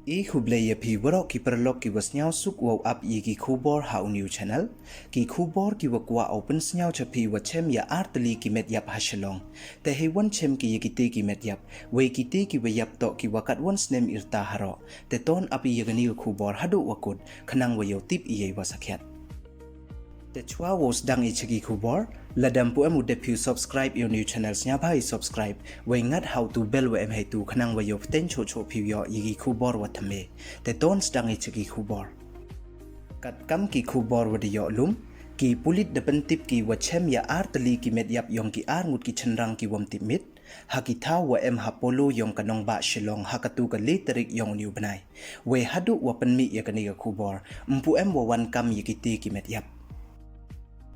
Hublaya pi warok ki perlok ki wasnyau suk wow up ki kubor hau new channel ki kubor ki wakwa open snyau chapi wa chem ya artli ki Metyap ha Shillong te hewan chem ki te ki Metyap we ki te ki wayap to ki wakat wan snem irta haro te ton api yagani kubor hadu wakut khanang wayo tip iye wasakyat te chwa was dang ichigi kubor ladam pu amu de pu subscribe your new channels nya bhai subscribe we ngat how to bell we em hai tu khanang wayo ten cho cho pu yo yigi kubor wathame te ton dang ichigi kubor kat kam ki kubor wadiyo lum ki pulit depan tip ki wa chem ya artli ki Metyap yong ki ar ngut ki chenrang ki wam timit hakitha wa em ha Polo yong kanong ba Shillong hakatu ka literik yong new banai we hadu wa panmi ya kani ka kubor mpu em wa wan kam yikiti ki Metyap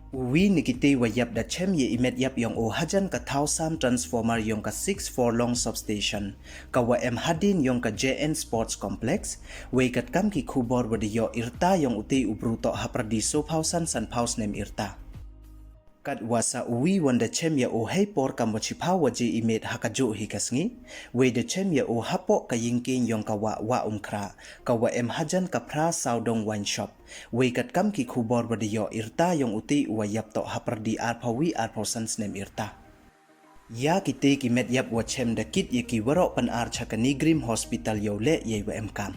Uwi nikiti wayap da chem ye Metyap yong o hajan ka 1000 transformer yong ka 6 long substation ka wa em hadin yong ka JN Sports Complex we kat kam ki kubor wadiyo irta yong uti ubruto hapradi so pausan san paus nem irta kat wasa uwi wanda chem ya o hei por kam wachipa waje imet hakajo hikasngi we de chem ya o hapo ka yingking yong ka wa umkra ka wa em hajan ka pra saudong wine shop we kat kam ki kubor wadiyo irta yong uti wayap to hapradi arpawi arposans nem irta ya kite ki Metyap wa chem da kit ye ki warok Pnar chakani Grim Hospital yo le ye wa em kam